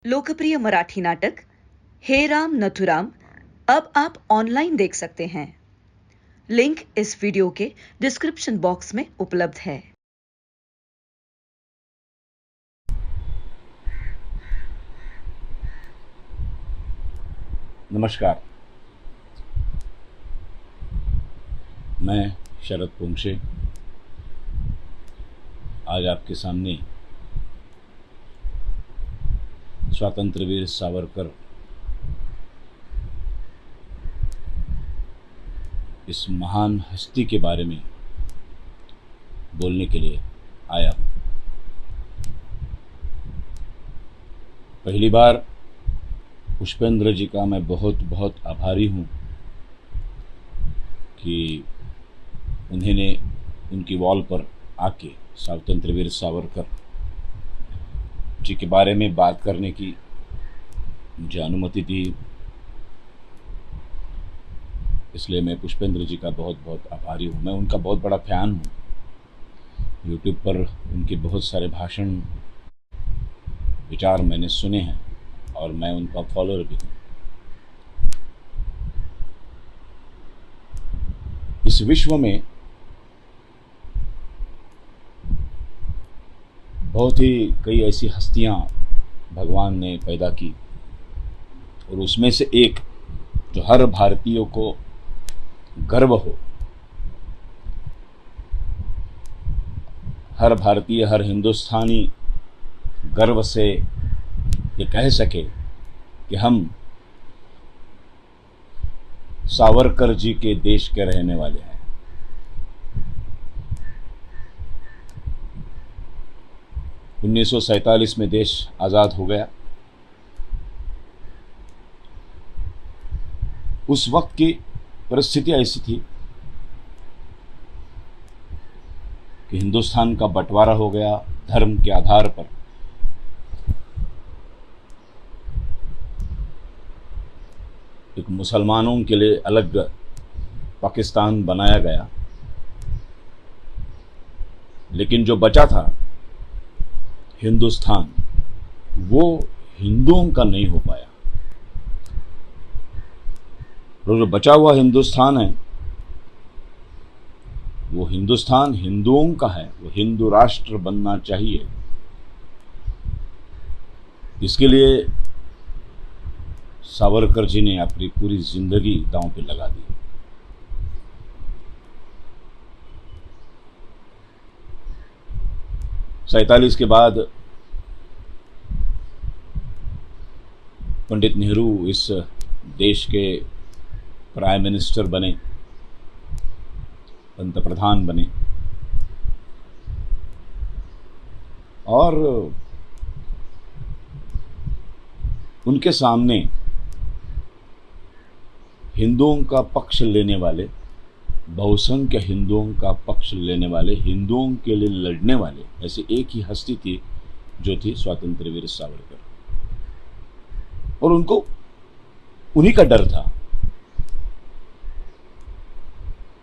लोकप्रिय मराठी नाटक हे राम नथुराम अब आप ऑनलाइन देख सकते हैं। लिंक इस वीडियो के डिस्क्रिप्शन बॉक्स में उपलब्ध है। नमस्कार, मैं शरद पुंगशे आज आपके सामने स्वातंत्र्य वीर सावरकर इस महान हस्ती के बारे में बोलने के लिए आया हूँ। पहली बार पुष्पेंद्र जी का मैं बहुत बहुत आभारी हूँ कि उन्होंने उनकी वॉल पर आके स्वातंत्र्य वीर सावरकर जी के बारे में बात करने की मुझे अनुमति दी। इसलिए मैं पुष्पेंद्र जी का बहुत बहुत आभारी हूँ। मैं उनका बहुत बड़ा फ़ैन हूँ। यूट्यूब पर उनके बहुत सारे भाषण विचार मैंने सुने हैं और मैं उनका फॉलोअर भी हूँ। इस विश्व में बहुत ही कई ऐसी हस्तियाँ भगवान ने पैदा की और उसमें से एक जो हर भारतीय को गर्व हो, हर भारतीय हर हिंदुस्तानी गर्व से ये कह सके कि हम सावरकर जी के देश के रहने वाले हैं। उन्नीस सौ 47 में देश आज़ाद हो गया। उस वक्त की परिस्थिति ऐसी थी कि हिंदुस्तान का बंटवारा हो गया धर्म के आधार पर। एक मुसलमानों के लिए अलग पाकिस्तान बनाया गया, लेकिन जो बचा था हिंदुस्तान, वो हिंदुओं का नहीं हो पाया। और जो बचा हुआ हिंदुस्तान है, वो हिंदुस्तान हिंदुओं का है। वो हिंदू राष्ट्र बनना चाहिए। इसके लिए सावरकर जी ने अपनी पूरी जिंदगी दांव पे लगा दी। सैंतालीस के बाद पंडित नेहरू इस देश के प्राइम मिनिस्टर बने, पंतप्रधान बने और उनके सामने हिंदुओं का पक्ष लेने वाले, बहुसंख्य हिंदुओं का पक्ष लेने वाले, हिंदुओं के लिए लड़ने वाले ऐसी एक ही हस्ती थी जो थी स्वातंत्र्य वीर सावरकर। और उनको उन्हीं का डर था।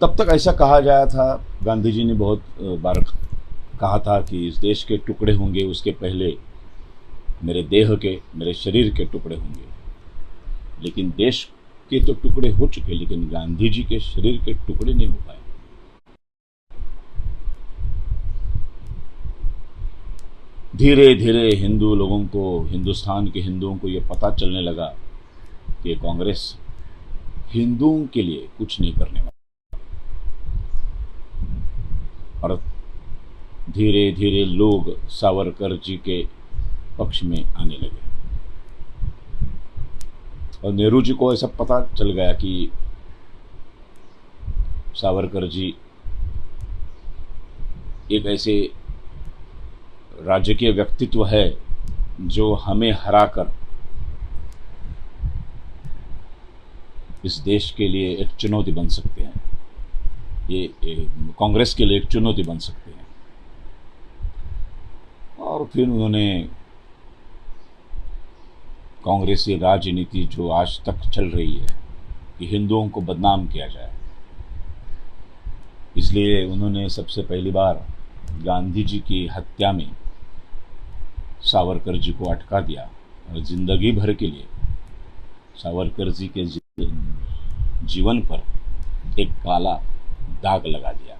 तब तक ऐसा कहा जाया था, गांधी जी ने बहुत बार कहा था कि इस देश के टुकड़े होंगे उसके पहले मेरे देह के, मेरे शरीर के टुकड़े होंगे। लेकिन देश के तो टुकड़े हो चुके, लेकिन गांधी जी के शरीर के टुकड़े नहीं हो पाए। धीरे धीरे हिंदू लोगों को, हिंदुस्तान के हिंदुओं को ये पता चलने लगा कि कांग्रेस हिंदुओं के लिए कुछ नहीं करने वाला। और धीरे धीरे लोग सावरकर जी के पक्ष में आने लगे। और नेहरू जी को ऐसा पता चल गया कि सावरकर जी एक ऐसे राजकीय व्यक्तित्व है जो हमें हराकर इस देश के लिए एक चुनौती बन सकते हैं, ये कांग्रेस के लिए एक चुनौती बन सकते हैं। और फिर उन्होंने कांग्रेसी राजनीति जो आज तक चल रही है कि हिंदुओं को बदनाम किया जाए, इसलिए उन्होंने सबसे पहली बार गांधी जी की हत्या में सावरकर जी को अटका दिया और जिंदगी भर के लिए सावरकर जी के जीवन पर एक काला दाग लगा दिया।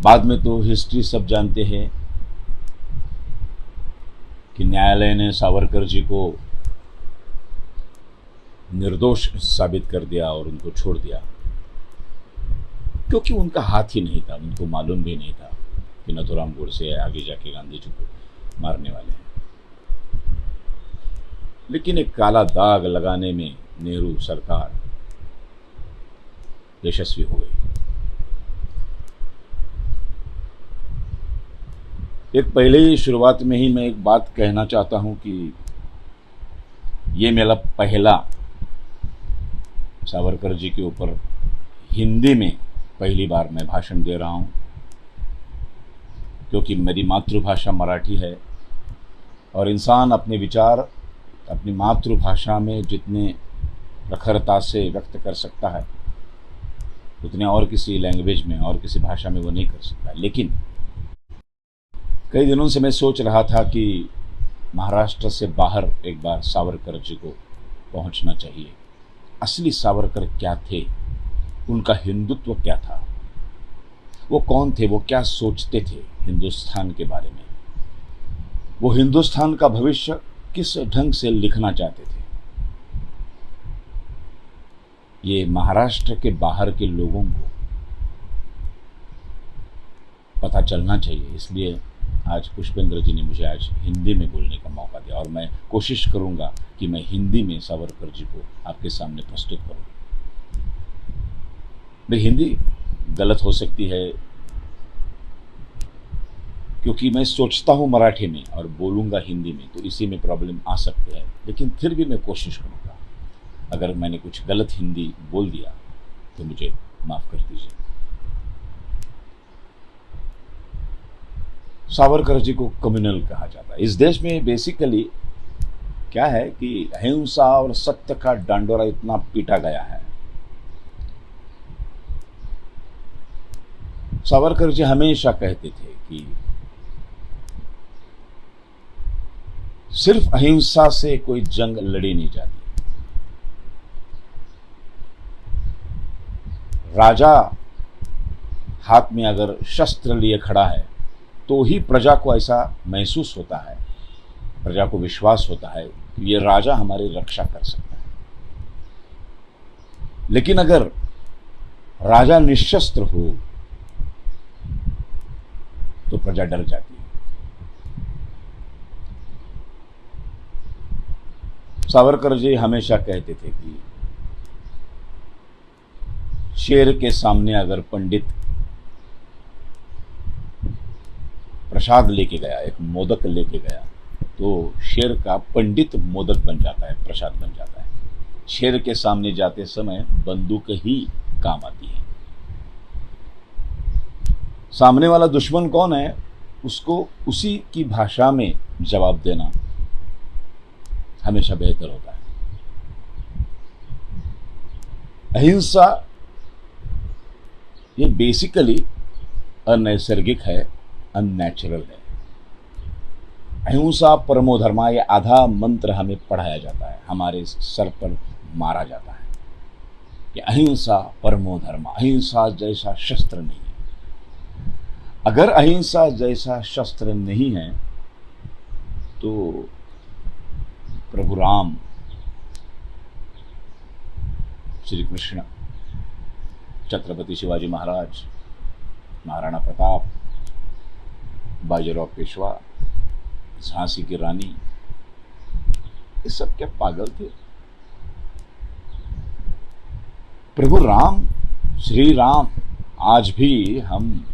बाद में तो हिस्ट्री सब जानते हैं कि न्यायालय ने सावरकर जी को निर्दोष साबित कर दिया और उनको छोड़ दिया, क्योंकि उनका हाथ ही नहीं था। उनको मालूम भी नहीं था कि नथुराम गोडसे आगे जाके गांधी जी को मारने वाले हैं। लेकिन एक काला दाग लगाने में नेहरू सरकार यशस्वी हो गई। एक पहले ही शुरुआत में ही मैं एक बात कहना चाहता हूं कि ये मेरा पहला सावरकर जी के ऊपर हिंदी में पहली बार मैं भाषण दे रहा हूं, क्योंकि मेरी मातृभाषा मराठी है और इंसान अपने विचार अपनी मातृभाषा में जितने प्रखरता से व्यक्त कर सकता है उतने और किसी लैंग्वेज में और किसी भाषा में वो नहीं कर सकता। लेकिन कई दिनों से मैं सोच रहा था कि महाराष्ट्र से बाहर एक बार सावरकर जी को पहुंचना चाहिए। असली सावरकर क्या थे, उनका हिंदुत्व क्या था, वो कौन थे, वो क्या सोचते थे हिंदुस्तान के बारे में, वो हिंदुस्तान का भविष्य किस ढंग से लिखना चाहते थे। ये महाराष्ट्र के बाहर के लोगों को पता चलना चाहिए। इसलिए आज पुष्पेंद्र जी ने मुझे आज हिंदी में बोलने का मौका दिया और मैं कोशिश करूंगा कि मैं हिंदी में सावरकर जी को आपके सामने प्रस्तुत करूं। मेरी हिंदी गलत हो सकती है, क्योंकि मैं सोचता हूं मराठी में और बोलूंगा हिंदी में, तो इसी में प्रॉब्लम आ सकते हैं। लेकिन फिर भी मैं कोशिश करूंगा। अगर मैंने कुछ गलत हिंदी बोल दिया तो मुझे माफ कर दीजिए। सावरकर जी को कम्युनल कहा जाता है। इस देश में बेसिकली क्या है कि अहिंसा और सत्य का डांडोरा इतना पीटा गया है। सावरकर जी हमेशा कहते थे कि सिर्फ अहिंसा से कोई जंग लड़ी नहीं जाती। राजा हाथ में अगर शस्त्र लिए खड़ा है तो ही प्रजा को ऐसा महसूस होता है, प्रजा को विश्वास होता है कि ये राजा हमारी रक्षा कर सकता है। लेकिन अगर राजा निशस्त्र हो तो प्रजा डर जाती है। सावरकर जी हमेशा कहते थे कि शेर के सामने अगर पंडित प्रसाद लेके गया, एक मोदक लेके गया, तो शेर का पंडित मोदक बन जाता है, प्रसाद बन जाता है। शेर के सामने जाते समय बंदूक ही काम आती है। सामने वाला दुश्मन कौन है उसको उसी की भाषा में जवाब देना हमेशा बेहतर होता है। अहिंसा ये बेसिकली अनैसर्गिक है, अननेचुरल है। अहिंसा परमो धर्मा, ये आधा मंत्र हमें पढ़ाया जाता है, हमारे सर पर मारा जाता है कि अहिंसा परमो धर्मा, अहिंसा जैसा शस्त्र नहीं है। अगर अहिंसा जैसा शस्त्र नहीं है तो प्रभु राम, श्री कृष्ण, छत्रपति शिवाजी महाराज, महाराणा प्रताप, बाजीराव पेशवा, झांसी की रानी, ये सब क्या पागल थे? प्रभु राम, श्री राम, आज भी हम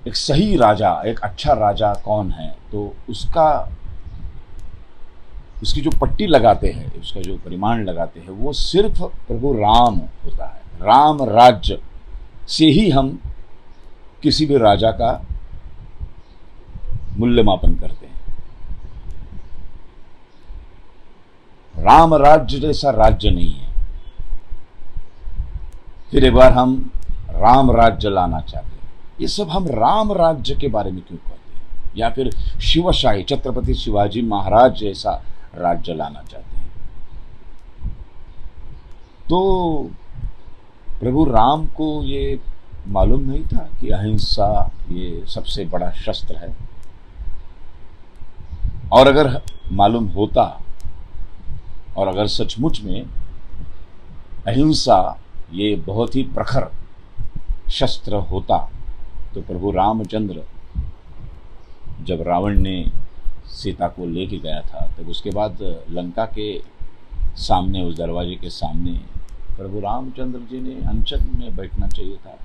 एक सही राजा, एक अच्छा राजा कौन है तो उसकी जो पट्टी लगाते हैं, उसका जो परिमाण लगाते हैं, वो सिर्फ प्रभु राम होता है। राम राज्य से ही हम किसी भी राजा का मूल्यमापन करते हैं। राम राज्य जैसा राज्य नहीं है। फिर एक बार हम राम राज्य लाना चाहते हैं। ये सब हम राम राज्य के बारे में क्यों कहते हैं, या फिर शिवशाही छत्रपति शिवाजी महाराज जैसा राज्य लाना चाहते हैं। तो प्रभु राम को ये मालूम नहीं था कि अहिंसा ये सबसे बड़ा शस्त्र है, और अगर मालूम होता और अगर सचमुच में अहिंसा ये बहुत ही प्रखर शस्त्र होता तो प्रभु रामचंद्र जब रावण ने सीता को लेके गया था तब उसके बाद लंका के सामने, उस दरवाजे के सामने प्रभु रामचंद्र जी ने अनशन में बैठना चाहिए था,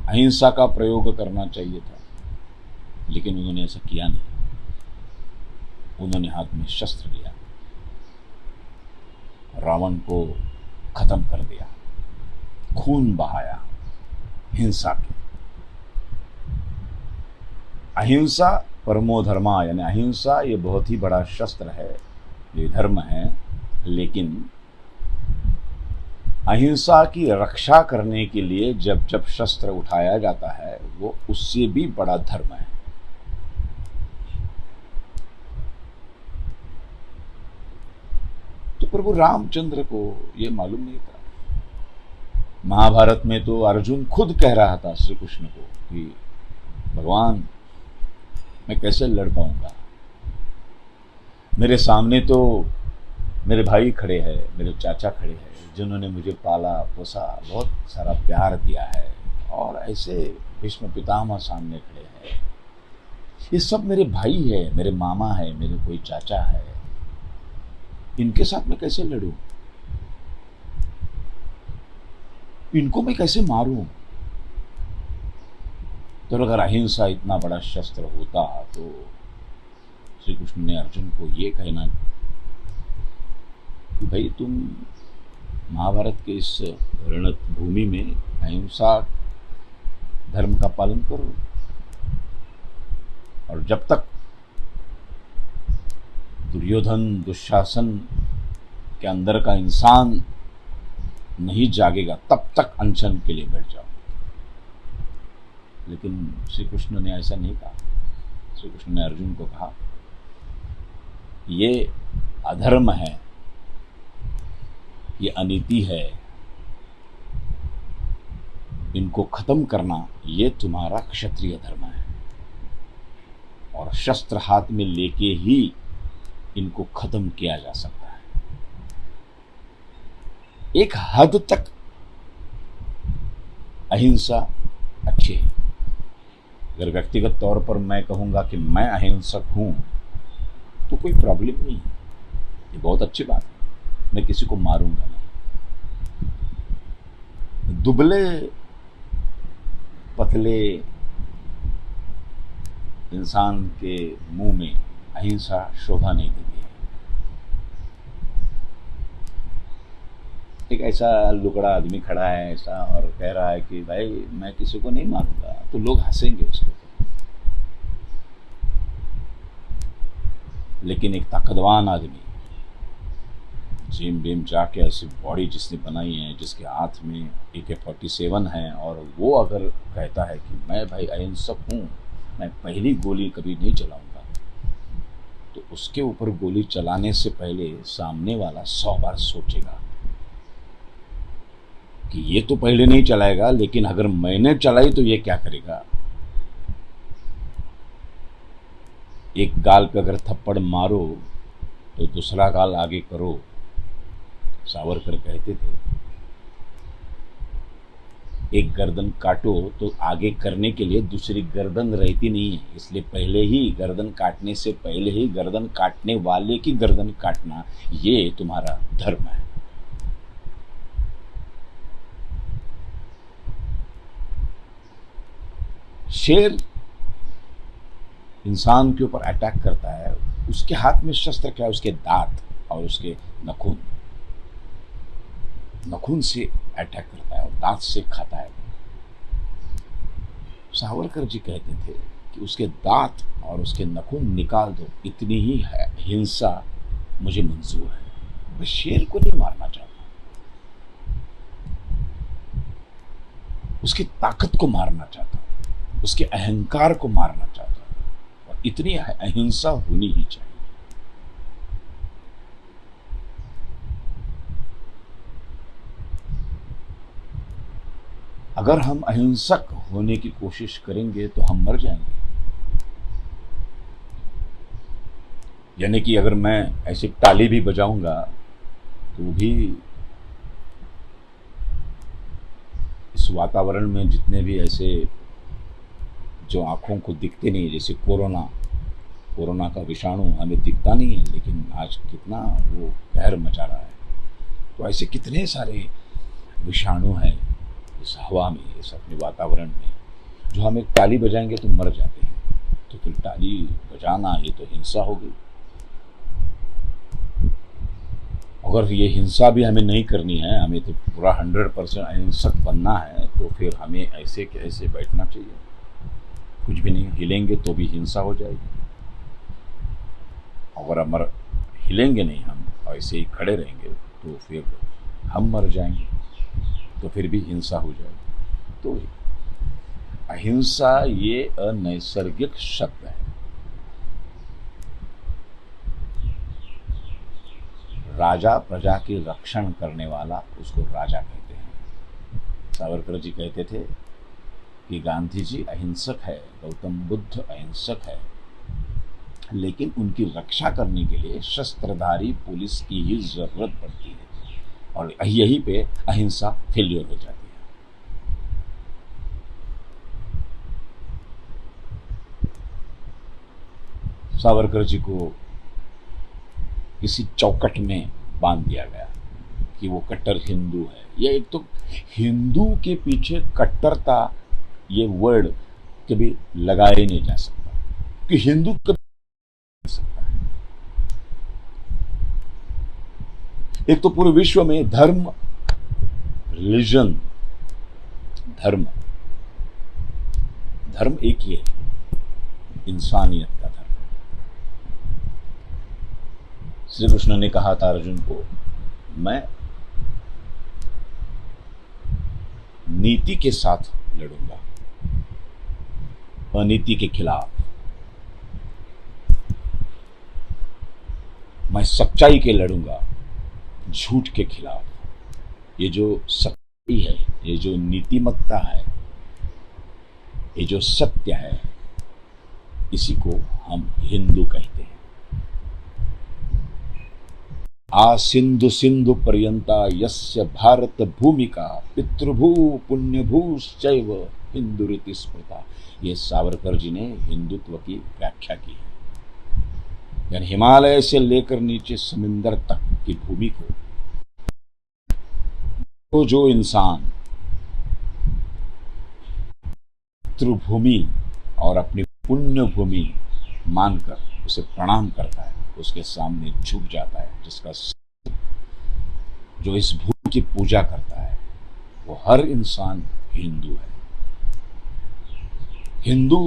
अहिंसा का प्रयोग करना चाहिए था, लेकिन उन्होंने ऐसा किया नहीं। उन्होंने हाथ में शस्त्र लिया, रावण को खत्म कर दिया, खून बहाया हिंसा के। अहिंसा परमो धर्मा, यानी अहिंसा ये बहुत ही बड़ा शस्त्र है, ये धर्म है, लेकिन अहिंसा की रक्षा करने के लिए जब जब शस्त्र उठाया जाता है वो उससे भी बड़ा धर्म है। तो प्रभु रामचंद्र को ये मालूम नहीं था। महाभारत में तो अर्जुन खुद कह रहा था श्री कृष्ण को कि भगवान मैं कैसे लड़ पाऊंगा, मेरे सामने तो मेरे भाई खड़े हैं, मेरे चाचा खड़े हैं जिन्होंने मुझे पाला पोसा, बहुत सारा प्यार दिया है, और ऐसे भीष्म पितामह सामने खड़े हैं, ये सब मेरे भाई है, मेरे मामा है, मेरे कोई चाचा है, इनके साथ मैं कैसे लड़ूं, इनको मैं कैसे मारूं। तो अगर अहिंसा इतना बड़ा शस्त्र होता तो श्री कृष्ण ने अर्जुन को ये कहना कि भाई तुम महाभारत के इस रणभूमि में अहिंसा धर्म का पालन करो, और जब तक दुर्योधन दुशासन के अंदर का इंसान नहीं जागेगा तब तक अनशन के लिए बैठ जाओ। लेकिन श्री कृष्ण ने ऐसा नहीं कहा। श्री कृष्ण ने अर्जुन को कहा ये अधर्म है, ये अनीति है, इनको खत्म करना ये तुम्हारा क्षत्रिय धर्म है, और शस्त्र हाथ में लेके ही इनको खत्म किया जा सकता है। एक हद तक अहिंसा अच्छी है। अगर व्यक्तिगत तौर पर मैं कहूंगा कि मैं अहिंसक हूं तो कोई प्रॉब्लम नहीं है, ये बहुत अच्छी बात है, मैं किसी को मारूंगा नहीं। दुबले पतले इंसान के मुंह में अहिंसा शोभा नहीं देती है। एक ऐसा लुकड़ा आदमी खड़ा है ऐसा और कह रहा है कि भाई मैं किसी को नहीं मारूंगा, तो लोग हंसेंगे उसके ऊपर। लेकिन एक ताकतवान आदमी जिम बिम जाके ऐसी बॉडी जिसने बनाई है, जिसके हाथ में AK-47 है, और वो अगर कहता है कि मैं भाई अहिंसक हूं, मैं पहली गोली कभी नहीं चलाऊंगा, तो उसके ऊपर गोली चलाने से पहले सामने वाला 100 बार सोचेगा कि ये तो पहले नहीं चलाएगा, लेकिन अगर मैंने चलाई तो ये क्या करेगा। एक गाल पे अगर थप्पड़ मारो तो दूसरा गाल आगे करो, सावरकर कहते थे। एक गर्दन काटो तो आगे करने के लिए दूसरी गर्दन रहती नहीं है, इसलिए पहले ही गर्दन काटने से पहले ही गर्दन काटने वाले की गर्दन काटना, ये तुम्हारा धर्म है। शेर इंसान के ऊपर अटैक करता है, उसके हाथ में शस्त्र क्या है, उसके दांत और उसके नखून। नखून से अटैक करता है और दांत से खाता है। सावरकर जी कहते थे कि उसके दांत और उसके नखून निकाल दो, इतनी ही है हिंसा मुझे मंजूर है। मैं शेर को नहीं मारना चाहता, उसकी ताकत को मारना चाहता हूं। उसके अहंकार को मारना चाहता है। और इतनी अहिंसा होनी ही चाहिए। अगर हम अहिंसक होने की कोशिश करेंगे तो हम मर जाएंगे। यानी कि अगर मैं ऐसी ताली भी बजाऊंगा तो भी इस वातावरण में जितने भी ऐसे जो आंखों को दिखते नहीं, जैसे कोरोना का विषाणु हमें दिखता नहीं है, लेकिन आज कितना वो कहर मचा रहा है। तो ऐसे कितने सारे विषाणु हैं इस हवा में, इस अपने वातावरण में, जो हम एक ताली बजाएंगे तो मर जाते हैं। तो फिर ताली बजाना ये तो हिंसा हो गई। अगर ये हिंसा भी हमें नहीं करनी है, हमें तो पूरा 100% अहिंसक बनना है, तो फिर हमें ऐसे के ऐसे बैठना चाहिए। कुछ भी नहीं हिलेंगे तो भी हिंसा हो जाएगी। अगर हम हिलेंगे नहीं, हम ऐसे ही खड़े रहेंगे तो फिर हम मर जाएंगे, तो फिर भी हिंसा हो जाएगी। तो अहिंसा ये अनैसर्गिक शब्द है। राजा प्रजा के रक्षण करने वाला उसको राजा कहते हैं। सावरकर जी कहते थे कि गांधी जी अहिंसक है, गौतम बुद्ध अहिंसक है, लेकिन उनकी रक्षा करने के लिए शस्त्रधारी पुलिस की ही जरूरत पड़ती है, और यहीं पे अहिंसा फेल्योर हो जाती है। सावरकर जी को किसी चौकट में बांध दिया गया कि वो कट्टर हिंदू है। ये एक तो हिंदू के पीछे कट्टरता ये वर्ड कभी लगाया ही नहीं जा सकता, कि हिंदू कभी नहीं सकता है। एक तो पूरे विश्व में धर्म, रिलीजन, धर्म एक ही है, इंसानियत का धर्म। श्री कृष्ण ने कहा था अर्जुन को, मैं नीति के साथ लड़ूंगा, अनीति के खिलाफ। मैं सच्चाई के लड़ूंगा, झूठ के खिलाफ। ये जो सच्चाई है, ये जो नीतिमत्ता है, ये जो सत्य है, इसी को हम हिंदू कहते हैं। आ सिंधु सिंधु पर्यंता यस्य भारत भूमिका पितृभू पुण्यभूश्चैव हिंदुरिति स्मृता। ये सावरकर जी ने हिंदुत्व की व्याख्या की है। यानी हिमालय से लेकर नीचे समुंदर तक की भूमि को तो जो इंसान पितृभूमि और अपनी पुण्य भूमि मानकर उसे प्रणाम करता है, उसके सामने झुक जाता है, जिसका जो इस भूमि की पूजा करता है, वो हर इंसान हिंदू है। हिंदू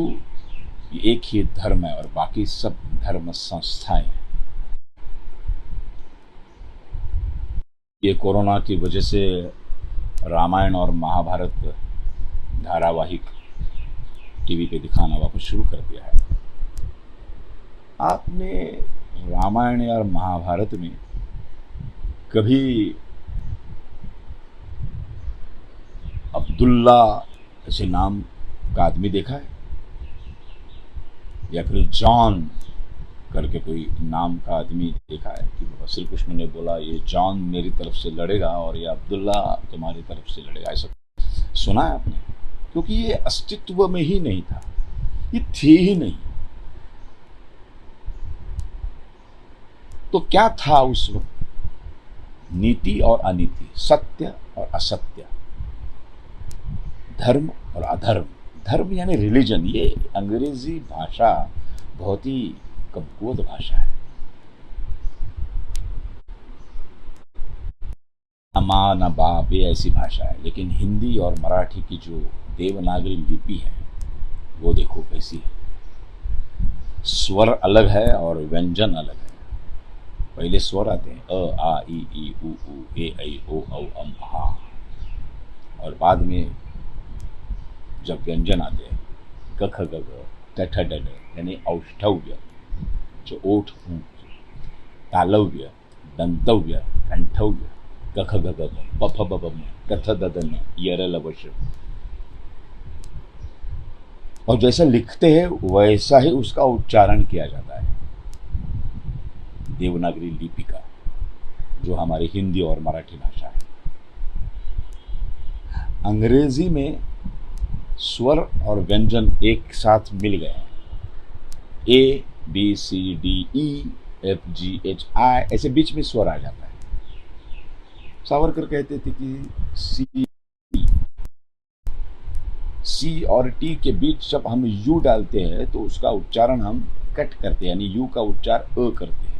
एक ही धर्म है और बाकी सब धर्म संस्थाएं हैं। ये कोरोना की वजह से रामायण और महाभारत धारावाहिक टीवी पे दिखाना वापस शुरू कर दिया है। आपने रामायण या महाभारत में कभी अब्दुल्ला ऐसे नाम का आदमी देखा है? या फिर जॉन करके कोई नाम का आदमी देखा है कि श्री कृष्ण ने बोला ये जॉन मेरी तरफ से लड़ेगा और ये अब्दुल्ला तुम्हारी तरफ से लड़ेगा? ऐसा सुना है आपने? क्योंकि ये अस्तित्व में ही नहीं था, ये थी ही नहीं। तो क्या था उस वक्त? नीति और अनीति, सत्य और असत्य, धर्म और अधर्म। धर्म यानी रिलीजन। ये अंग्रेजी भाषा बहुत ही कपकोद भाषा है। अमा न बाप, ये ऐसी भाषा है। लेकिन हिंदी और मराठी की जो देवनागरी लिपि है वो देखो कैसी है। स्वर अलग है और व्यंजन अलग है। पहले स्वर आते हैं अ आ ई उ ए ऐ ओ औ अम आ, और बाद में जब व्यंजन आते हैं कख गग टठ डड यानी औष्ठव्य जो ओठ ऊंच, तालव्य, दंतव्य, कंठव्य, कख गग पफ बबम कथ ददन यरल वश। और जैसा लिखते हैं वैसा ही उसका उच्चारण किया जाता है। देवनागरी लिपि का, जो हमारी हिंदी और मराठी भाषा है। अंग्रेजी में स्वर और व्यंजन एक साथ मिल गए हैं। A B C D E F G H I, ऐसे बीच में स्वर आ जाता है। सावरकर कहते थे कि सी और टी के बीच जब हम यू डालते हैं तो उसका उच्चारण हम कट करते हैं, यानी यू का उच्चार अ करते हैं।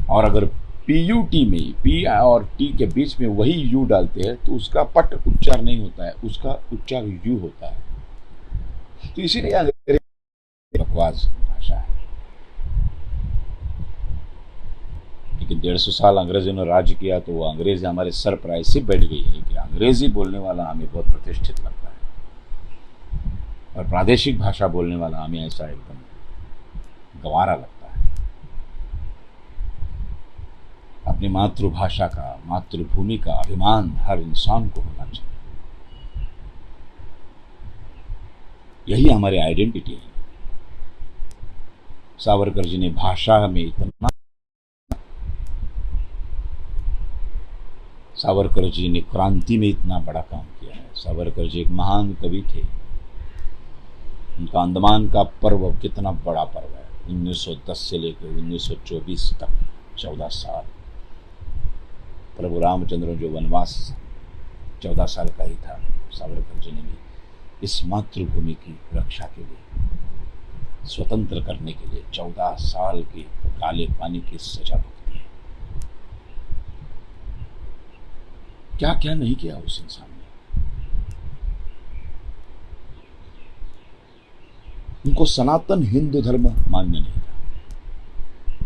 और अगर पीयूटी में पी और टी के बीच में वही यू डालते हैं तो उसका पट उच्चार नहीं होता है, उसका उच्चार यू होता है। तो इसीलिए अंग्रेजी बकवास भाषा है। लेकिन 150 साल अंग्रेजों ने राज्य किया तो वो अंग्रेजी हमारे सर पर ऐसे बैठ गई है कि अंग्रेजी बोलने वाला हमें बहुत प्रतिष्ठित लगता है, और प्रादेशिक भाषा बोलने वाला हमें ऐसा एकदम गंवारा लगता है। अपनी मातृभाषा का, मातृभूमि का अभिमान हर इंसान को होना चाहिए। यही हमारी आइडेंटिटी है। सावरकर जी ने भाषा में इतना, सावरकर जी ने क्रांति में इतना बड़ा काम किया है। सावरकर जी एक महान कवि थे। उनका अंडमान का पर्व कितना बड़ा पर्व है। 1910 से लेकर 1924 तक 14 साल प्रभु रामचंद्र जो वनवास 14 साल का ही था। सावरकर जी ने भी इस मातृभूमि की रक्षा के लिए, स्वतंत्र करने के लिए 14 साल की काले पानी की सजा भुगती है। क्या क्या नहीं किया उस इंसान ने। उनको सनातन हिंदू धर्म मान्य नहीं था,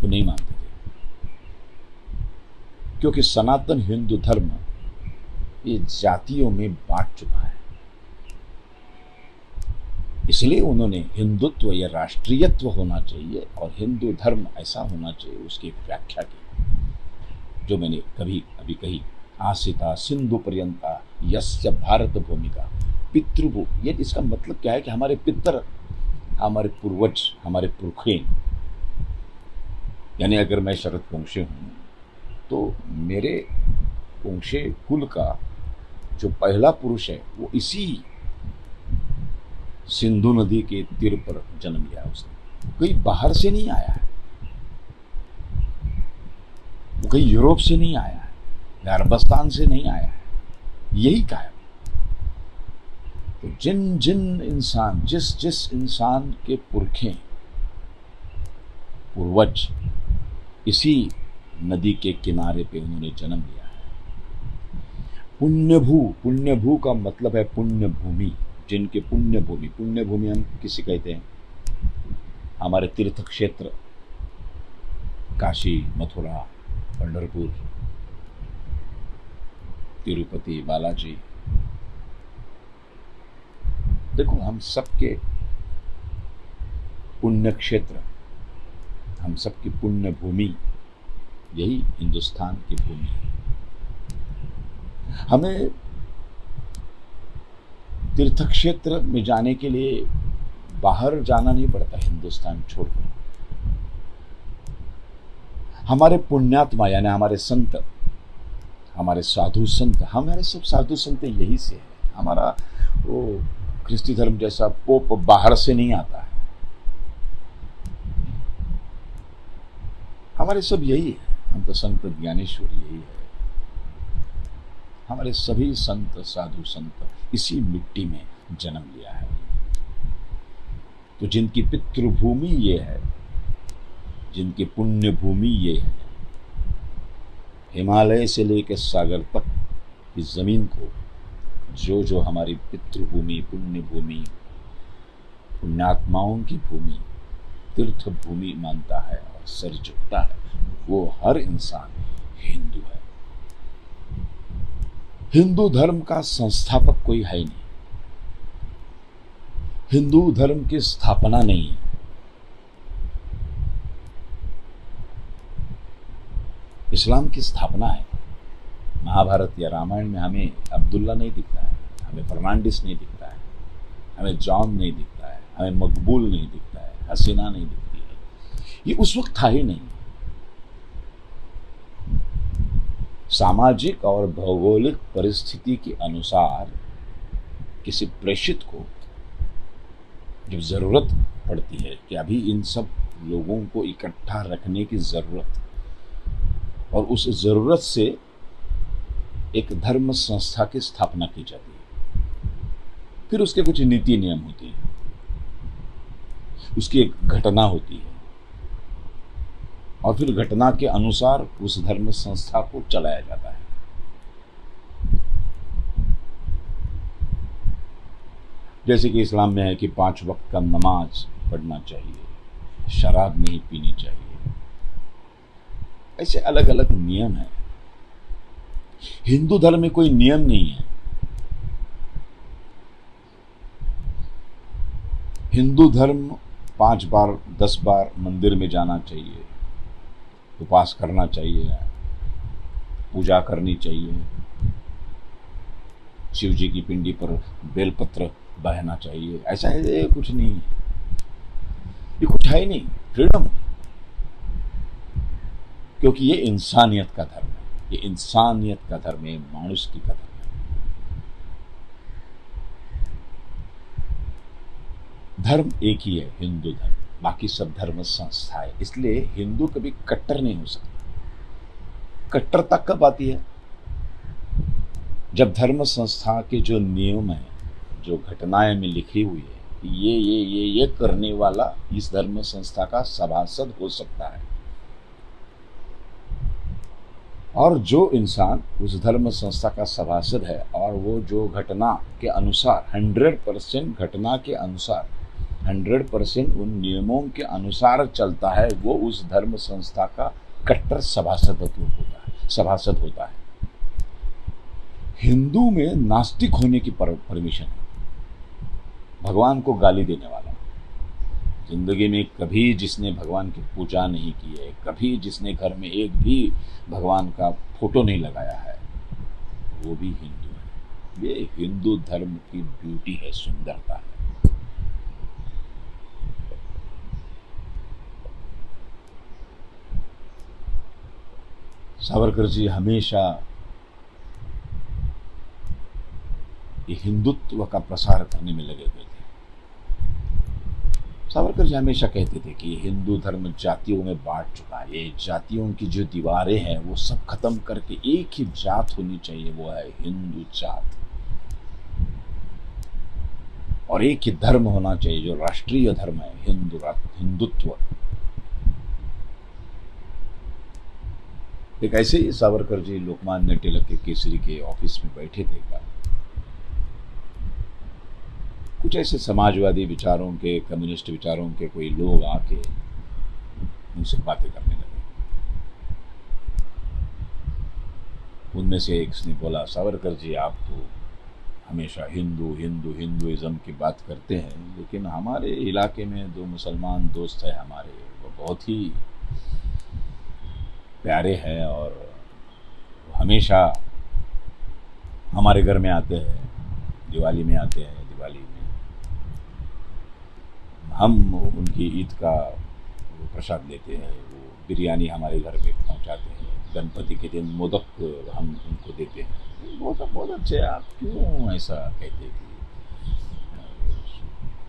वो नहीं मानते थे, क्योंकि सनातन हिंदू धर्म ये जातियों में बांट चुका है। इसलिए उन्होंने हिंदुत्व या राष्ट्रीयत्व होना चाहिए और हिंदू धर्म ऐसा होना चाहिए, उसकी व्याख्या की, जो मैंने कभी अभी कही, आसिता सिंधु पर्यंता यस्य भारत भूमिका पितृभू। ये इसका मतलब क्या है कि हमारे पितर, हमारे पूर्वज, हमारे पुरखे, यानी अगर मैं शरद पोंक्षे हूं तो मेरे पोंक्षे कुल का जो पहला पुरुष है वो इसी सिंधु नदी के तीर पर जन्म लिया। उसने कोई बाहर से नहीं आया है, वो कहीं यूरोप से नहीं आया है, अरबस्तान से नहीं आया है, यही का है। तो जिन जिन इंसान, जिस जिस इंसान के पुरखे, पूर्वज इसी नदी के किनारे पे उन्होंने जन्म लिया है। पुण्यभू, पुण्यभू का मतलब है पुण्य भूमि, जिनके पुण्य भूमि, पुण्य भूमि हम किसे कहते हैं? हमारे तीर्थ क्षेत्र काशी, मथुरा, पंढरपुर, तिरुपति, बालाजी। देखो, हम सबके पुण्य क्षेत्र, हम सबकी पुण्य भूमि यही हिंदुस्तान की भूमि है। हमें तीर्थ क्षेत्र में जाने के लिए बाहर जाना नहीं पड़ता, हिंदुस्तान छोड़कर। हमारे पुण्यात्मा यानी हमारे संत, हमारे साधु संत, हमारे सब साधु संत यही से है। हमारा वो ख्रिस्ती धर्म जैसा पोप बाहर से नहीं आता है, हमारे सब यही है। हम तो संत ज्ञानेश्वर यही है। हमारे सभी संत, साधु संत इसी मिट्टी में जन्म लिया है। तो जिनकी पितृभूमि ये है, जिनकी पुण्य भूमि ये है, हिमालय से लेकर सागर तक की जमीन को जो जो हमारी पितृभूमि, पुण्य भूमि, पुण्यात्माओं की भूमि, तीर्थ भूमि मानता है और सर झुकता है, वो हर इंसान हिंदू है। हिंदू धर्म का संस्थापक कोई है नहीं। हिंदू धर्म की स्थापना नहीं है। इस्लाम की स्थापना है। महाभारत या रामायण में हमें अब्दुल्ला नहीं दिखता है, हमें फर्नांडिस नहीं दिखता है, हमें जॉन नहीं दिखता है, हमें मकबूल नहीं दिखता है, हसीना नहीं दिखती है। ये उस वक्त था ही नहीं। सामाजिक और भौगोलिक परिस्थिति के अनुसार किसी प्रेषित को जब जरूरत पड़ती है कि अभी इन सब लोगों को इकट्ठा रखने की जरूरत, और उस जरूरत से एक धर्म संस्था की स्थापना की जाती है। फिर उसके कुछ नीति नियम होते हैं, उसकी एक घटना होती है, और फिर घटना के अनुसार उस धर्म संस्था को चलाया जाता है। जैसे कि इस्लाम में है कि 5 वक्त का नमाज पढ़ना चाहिए, शराब नहीं पीनी चाहिए, ऐसे अलग अलग नियम हैं। हिंदू धर्म में कोई नियम नहीं है। हिंदू धर्म 5 बार 10 बार मंदिर में जाना चाहिए, उपवास करना चाहिए, पूजा करनी चाहिए, शिव जी की पिंडी पर बेलपत्र बहना चाहिए, ऐसा है कुछ नहीं है। ये कुछ है ही नहीं, फ्रीडम। क्योंकि ये इंसानियत का धर्म है, ये इंसानियत का धर्म है, मानुषिकी का धर्म है। धर्म एक ही है, हिंदू धर्म, बाकी सब धर्म संस्थाएं। इसलिए हिंदू कभी कट्टर नहीं हो सकता। कट्टरता कब आती है? जब धर्म संस्था के जो नियम है, जो घटनाएं में लिखी हुई है कि ये करने वाला इस धर्म संस्था का सभासद हो सकता है, और जो इंसान उस धर्म संस्था का सभासद है और वो जो घटना के अनुसार 100% घटना के अनुसार 100% उन नियमों के अनुसार चलता है, वो उस धर्म संस्था का कट्टर सभासद होता है। हिंदू में नास्तिक होने की परमिशन है। भगवान को गाली देने वाला, जिंदगी में कभी जिसने भगवान की पूजा नहीं की है, कभी जिसने घर में एक भी भगवान का फोटो नहीं लगाया है, वो भी हिंदू है। ये हिंदू धर्म की ब्यूटी है, सुंदरता है। सावरकर जी हमेशा ये हिंदुत्व का प्रसार करने में लगे हुए थे। सावरकर जी हमेशा कहते थे कि हिंदू धर्म जातियों में बांट चुका है, ये जातियों की जो दीवारें हैं वो सब खत्म करके एक ही जात होनी चाहिए, वो है हिंदू जात, और एक ही धर्म होना चाहिए जो राष्ट्रीय धर्म है, हिंदुत्व। एक ऐसे ही सावरकर जी लोकमान्य तिलक के केसरी के ऑफिस में बैठे थे का, कुछ ऐसे समाजवादी विचारों के, कम्युनिस्ट विचारों के कोई लोग आके उनसे बातें करने लगे। उनमें से एक ने बोला, सावरकर जी आप तो हमेशा हिंदुइज्म की बात करते हैं, लेकिन हमारे इलाके में 2 मुसलमान दोस्त हैं हमारे, वो बहुत ही प्यारे हैं और हमेशा हमारे घर में आते हैं, दिवाली में आते हैं, दिवाली में हम उनकी ईद का प्रसाद लेते हैं, वो बिरयानी हमारे घर पे पहुंचाते हैं, गणपति के दिन मोदक हम उनको देते हैं। बहुत अच्छे। आप क्यों ऐसा कहते हैं कि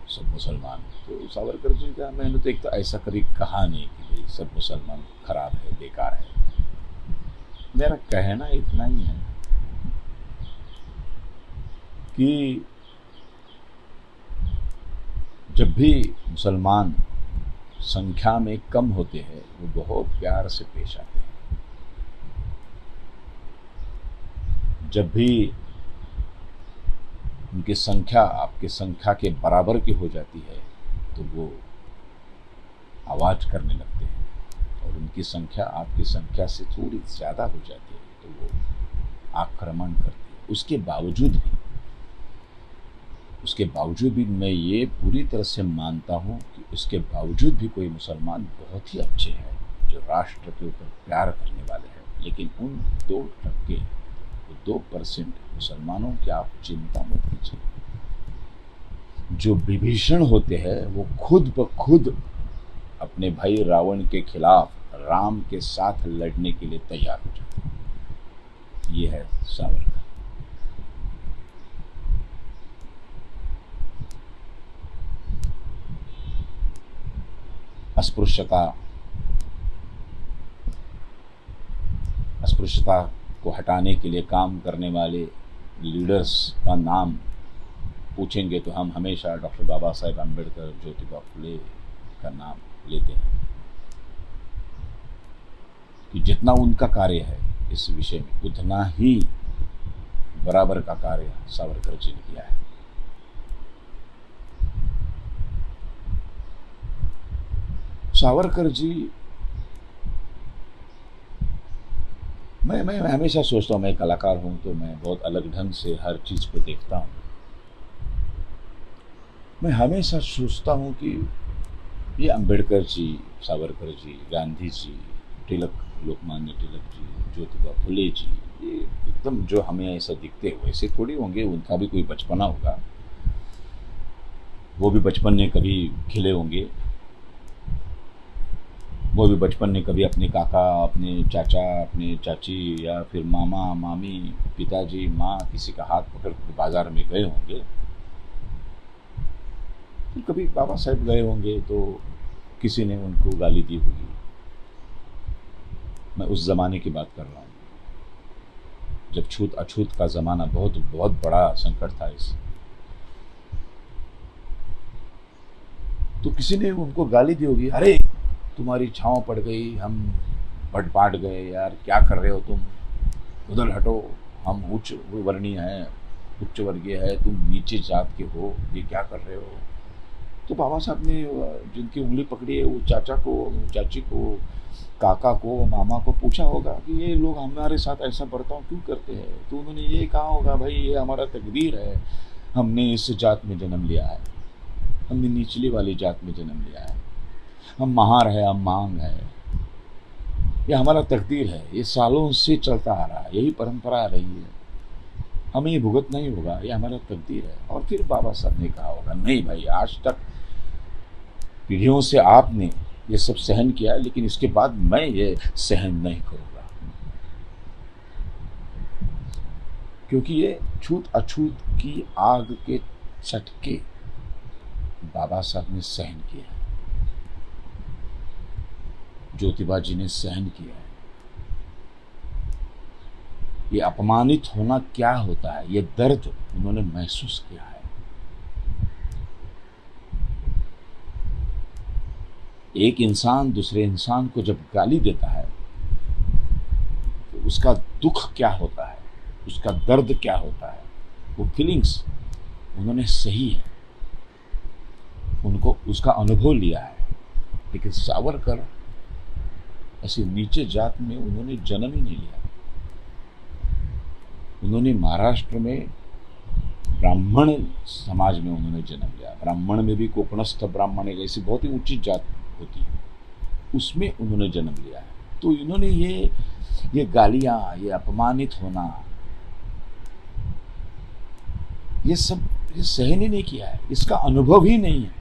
सब मुसलमान? तो सावरकर जी का मैंने तो एक तो ऐसा कभी कहा नहीं कि भाई सब मुसलमान खराब है, बेकार है। मेरा कहना इतना ही है कि जब भी मुसलमान संख्या में कम होते हैं, वो बहुत प्यार से पेश आते हैं। जब भी उनकी संख्या आपकी संख्या के बराबर की हो जाती है, तो वो आवाज करने लगते हैं, और उनकी संख्या आपकी संख्या से थोड़ी ज़्यादा हो जाती है, तो वो आक्रमण करते हैं। उसके बावजूद भी उसके बावजूद भी मैं ये पूरी तरह से मानता हूँ कि उसके बावजूद भी कोई मुसलमान बहुत ही अच्छे हैं जो राष्ट्र के ऊपर प्यार करने वाले हैं, लेकिन उन 2% 2% मुसलमानों की आप चिंता मत कीजिए। जो विभीषण होते हैं वो खुद ब खुद अपने भाई रावण के खिलाफ राम के साथ लड़ने के लिए तैयार हो जाते हैं। ये है सावरकर। अस्पृश्यता को हटाने के लिए काम करने वाले लीडर्स का नाम पूछेंगे तो हम हमेशा डॉक्टर बाबा साहेब अम्बेडकर, ज्योतिबा फुले का नाम लेते हैं कि जितना उनका कार्य है इस विषय में, उतना ही बराबर का कार्य सावरकर जी ने किया है। सावरकर जी, मैं हमेशा सोचता हूँ, मैं कलाकार हूँ तो मैं बहुत अलग ढंग से हर चीज़ को देखता हूँ। मैं हमेशा सोचता हूँ कि ये अम्बेडकर जी, सावरकर जी, गांधी जी, तिलक, लोकमान्य तिलक जी, ज्योतिबा फुले जी, ये एकदम जो हमें ऐसा दिखते वैसे थोड़ी होंगे। उनका भी कोई बचपना होगा, वो भी बचपन में कभी खिले होंगे, वो भी बचपन में कभी अपने काका, अपने चाचा, अपने चाची या फिर मामा, मामी, पिताजी, माँ किसी का हाथ पकड़ कर बाजार में गए होंगे। तो कभी बाबा साहेब गए होंगे तो किसी ने उनको गाली दी होगी। मैं उस ज़माने की बात कर रहा हूँ जब छूत अछूत का ज़माना बहुत बहुत बड़ा संकट था इस। तो किसी ने उनको गाली दी होगी, अरे तुम्हारी छाँव पड़ गई, हम बट बांट गए यार, क्या कर रहे हो तुम, उधर हटो, हम उच्च वर्णीय हैं, उच्च वर्गीय है, तुम नीचे जात के हो, ये क्या कर रहे हो। तो बाबा साहब ने जिनकी उंगली पकड़ी है वो चाचा को, चाची को, काका को, मामा को पूछा होगा कि ये लोग हमारे साथ ऐसा बर्ताव क्यों करते हैं। तो उन्होंने ये कहा होगा, भाई ये हमारा तकदीर है, हमने इस जात में जन्म लिया है, हमने निचली वाली जात में जन्म लिया है, हम महार है, हम मांग है, ये हमारा तकदीर है, ये सालों से चलता आ रहा है, यही परंपरा आ रही है, हमें ये भुगतना ही होगा, ये हमारा तकदीर है। और फिर बाबा साहब ने कहा होगा, नहीं भाई, आज तक पीढ़ियों से आपने ये सब सहन किया है, लेकिन इसके बाद मैं ये सहन नहीं करूँगा, क्योंकि ये छूत अछूत की आग के चटके बाबा साहब ने सहन किया है, ज्योतिबा जी ने सहन किया है। ये अपमानित होना क्या होता है, ये दर्द उन्होंने महसूस किया है। एक इंसान दूसरे इंसान को जब गाली देता है तो उसका दुख क्या होता है, उसका दर्द क्या होता है, वो फीलिंग्स उन्होंने सही है, उनको उसका अनुभव लिया है। लेकिन सावरकर ऐसे नीचे जात में उन्होंने जन्म ही नहीं लिया। उन्होंने महाराष्ट्र में ब्राह्मण समाज में उन्होंने जन्म लिया। ब्राह्मण में भी कोकणस्थ ब्राह्मण एक ऐसी बहुत ही ऊंची जात होती है, उसमें उन्होंने जन्म लिया है। तो इन्होंने ये गालियां, ये अपमानित होना, ये सब ये सहन ही नहीं किया है, इसका अनुभव ही नहीं है।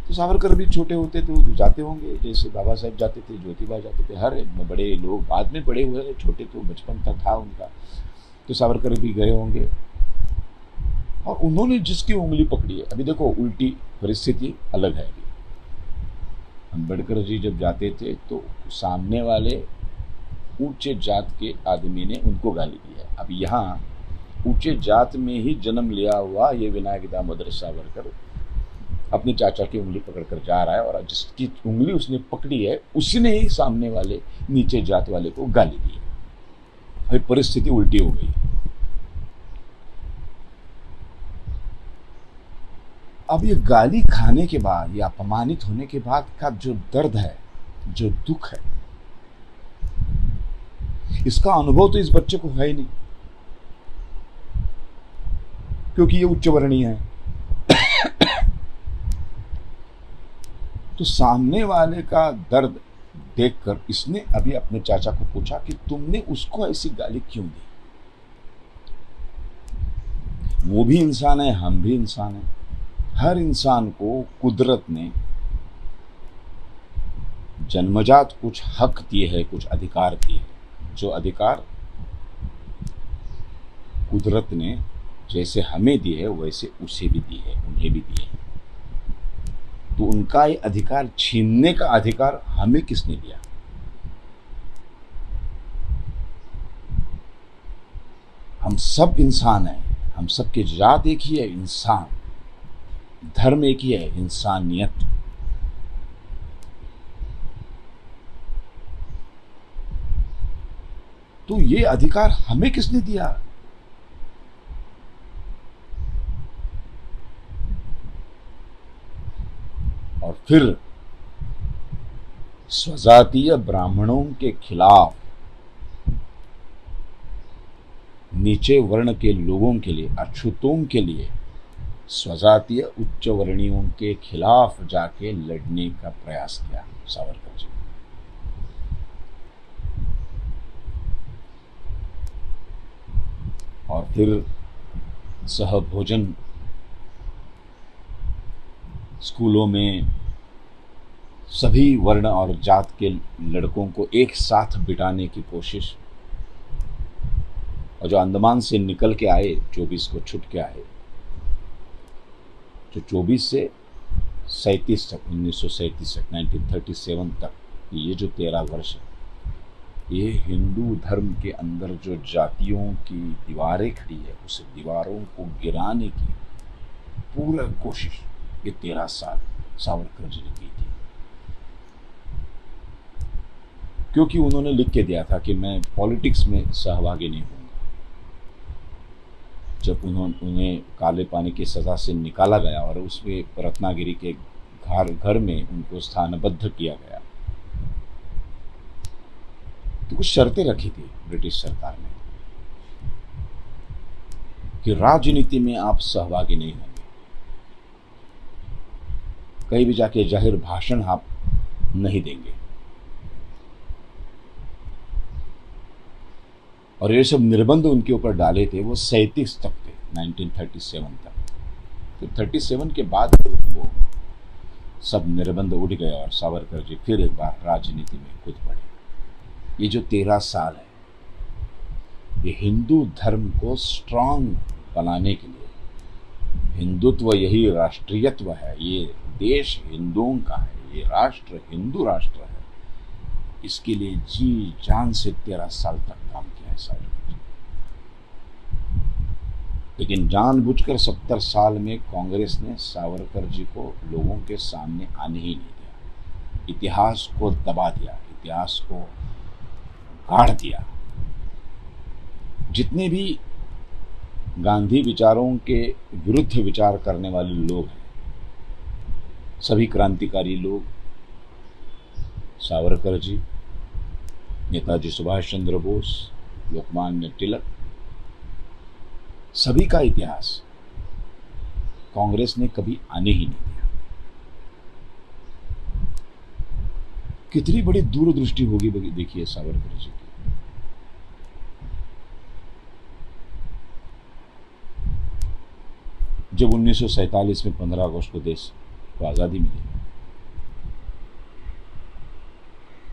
तो सावरकर भी छोटे होते तो जाते होंगे, जैसे बाबा साहेब जाते थे, ज्योतिबा जाते थे, हर बड़े लोग बाद में बड़े हुए, छोटे तो बचपन तक था उनका, तो सावरकर भी गए होंगे। और उन्होंने जिसकी उंगली पकड़ी है, अभी देखो उल्टी परिस्थिति अलग है। अभी अम्बेडकर जी जब जाते थे तो सामने वाले ऊंचे जात के आदमी ने उनको गाली दी है। अब यहाँ ऊंचे जात में ही जन्म लिया हुआ ये विनायक दामोदर सावरकर अपने चाचा की उंगली पकड़कर जा रहा है, और जिसकी उंगली उसने पकड़ी है उसने ही सामने वाले नीचे जात वाले को गाली दी है। भाई परिस्थिति उल्टी हो गई। अब ये गाली खाने के बाद, ये अपमानित होने के बाद का जो दर्द है, जो दुख है, इसका अनुभव तो इस बच्चे को है ही नहीं। क्योंकि ये उच्च वर्णीय है। तो सामने वाले का दर्द देखकर इसने अभी अपने चाचा को पूछा कि तुमने उसको ऐसी गाली क्यों दी। वो भी इंसान है, हम भी इंसान हैं। हर इंसान को कुदरत ने जन्मजात कुछ हक दिए हैं, कुछ अधिकार दिए हैं। जो अधिकार कुदरत ने जैसे हमें दिए है वैसे उसे भी दिए है, उन्हें भी दिए है। तो उनका ये अधिकार छीनने का अधिकार हमें किसने दिया? हम सब इंसान हैं, हम सबकी जात एक ही है, इंसान। धर्म एक ही है, इंसानियत। तो ये अधिकार हमें किसने दिया? और फिर स्वजातीय ब्राह्मणों के खिलाफ नीचे वर्ण के लोगों के लिए, अछूतों के लिए स्वजातीय उच्च वर्णियों के खिलाफ जाके लड़ने का प्रयास किया सावरकर जी। और फिर सहभोजन स्कूलों में सभी वर्ण और जात के लड़कों को एक साथ बिठाने की कोशिश। और जो अंडमान से निकल के आए, 24 को छूट के आए, जो 24 से 37 तक, 1937 तक, 1937 तक, ये जो 13 वर्ष है, ये हिंदू धर्म के अंदर जो जातियों की दीवारें खड़ी है, उस दीवारों को गिराने की पूरा कोशिश ये 13 साल सावरकर जी ने की थी। क्योंकि उन्होंने लिख के दिया था कि मैं पॉलिटिक्स में सहभागी नहीं हूँगा। जब उन्हें काले पानी की सज़ा से निकाला गया और उसमें रत्नागिरी के घर में उनको स्थानबद्ध किया गया, तो कुछ शर्तें रखी थी ब्रिटिश सरकार ने कि राजनीति में आप सहभागी नहीं होंगे, कहीं भी जाके जाहिर भाषण आप नहीं देंगे। और ये सब निर्बंध उनके ऊपर डाले थे, वो 37 तक थे, 1937 तक। तो 37 के बाद वो सब निर्बंध उठ गए और सावरकर जी फिर एक बार राजनीति में कूद पड़े। ये जो 13 साल है, ये हिंदू धर्म को स्ट्रांग बनाने के लिए, हिंदुत्व यही राष्ट्रीयत्व है, ये देश हिंदुओं का है, ये राष्ट्र हिंदू राष्ट्र है, इसके लिए जी जान से 13 साल तक काम किया है सावरकर जी। लेकिन जानबूझकर 70 साल में कांग्रेस ने सावरकर जी को लोगों के सामने आने ही नहीं दिया, इतिहास को दबा दिया, इतिहास को गाड़ दिया। जितने भी गांधी विचारों के विरुद्ध विचार करने वाले लोग हैं, सभी क्रांतिकारी लोग, सावरकर जी, नेताजी सुभाष चंद्र बोस, लोकमान्य तिलक, सभी का इतिहास कांग्रेस ने कभी आने ही नहीं दिया। कितनी बड़ी दूरदृष्टि होगी देखिए सावरकर जी की। जब 1947 में 15 अगस्त को देश को आज़ादी मिली,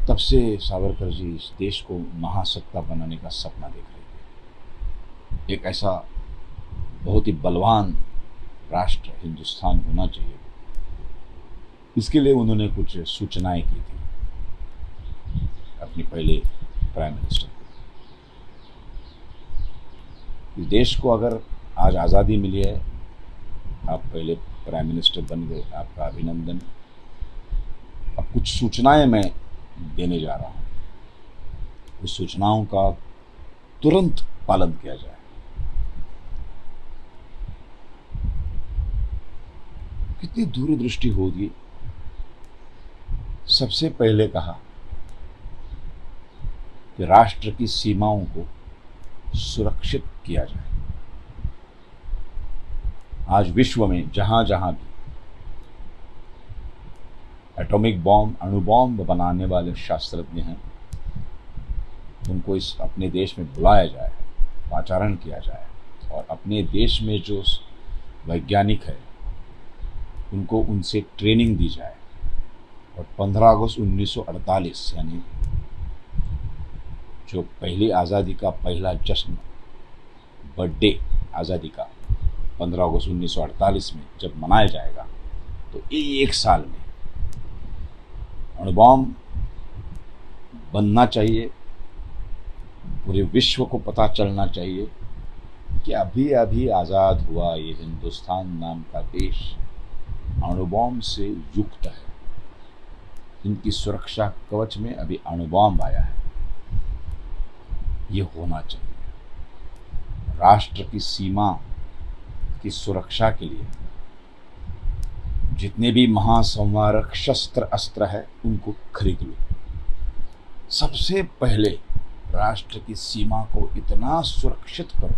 तब से सावरकर जी इस देश को महासत्ता बनाने का सपना देख रहे थे। एक ऐसा बहुत ही बलवान राष्ट्र हिंदुस्तान होना चाहिए, इसके लिए उन्होंने कुछ सूचनाएं की थी अपने पहले प्राइम मिनिस्टर को। इस देश को अगर आज आज़ादी मिली है, आप पहले प्राइम मिनिस्टर बन गए, आपका अभिनंदन। अब कुछ सूचनाएं मैं देने जा रहा हूं, उस सूचनाओं का तुरंत पालन किया जाए। कितनी दूरदृष्टि होगी। सबसे पहले कहा कि राष्ट्र की सीमाओं को सुरक्षित किया जाए। आज विश्व में जहां जहां भी एटॉमिक बॉम्ब, अणु बॉम्ब बनाने वाले शास्त्रज्ञ हैं, उनको इस अपने देश में बुलाया जाए, पाचारण किया जाए और अपने देश में जो वैज्ञानिक है उनको उनसे ट्रेनिंग दी जाए। और 15 अगस्त 1948 यानी जो पहली आज़ादी का पहला जश्न, बर्थडे आज़ादी का 15 अगस्त 1948 में जब मनाया जाएगा, तो एक साल में अणु बॉम्ब बनना चाहिए। पूरे विश्व को पता चलना चाहिए कि अभी अभी आज़ाद हुआ ये हिंदुस्तान नाम का देश अणु बॉम्ब से युक्त है। इनकी सुरक्षा कवच में अभी अणु बॉम्ब आया है। ये होना चाहिए। राष्ट्र की सीमा की सुरक्षा के लिए जितने भी महासंवारक शस्त्र अस्त्र है उनको खरीद लो। सबसे पहले राष्ट्र की सीमा को इतना सुरक्षित करो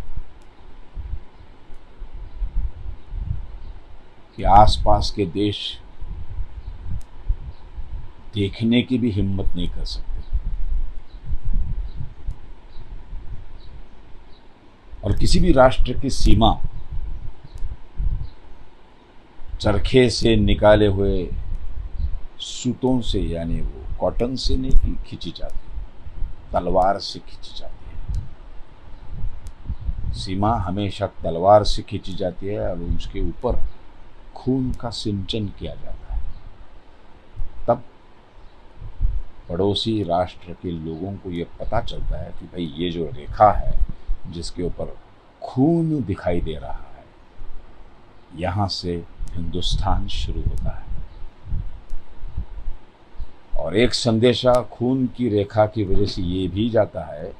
कि आसपास के देश देखने की भी हिम्मत नहीं कर सकते। और किसी भी राष्ट्र की सीमा चरखे से निकाले हुए सूतों से, यानी वो कॉटन से नहीं खींची जाती, तलवार से खींची जाती है। सीमा हमेशा तलवार से खींची जाती है और उसके ऊपर खून का सिंचन किया जाता है। तब पड़ोसी राष्ट्र के लोगों को ये पता चलता है कि भाई ये जो रेखा है जिसके ऊपर खून दिखाई दे रहा है, यहाँ से हिंदुस्तान शुरू होता है। और एक संदेशा खून की रेखा की वजह से ये भी जाता है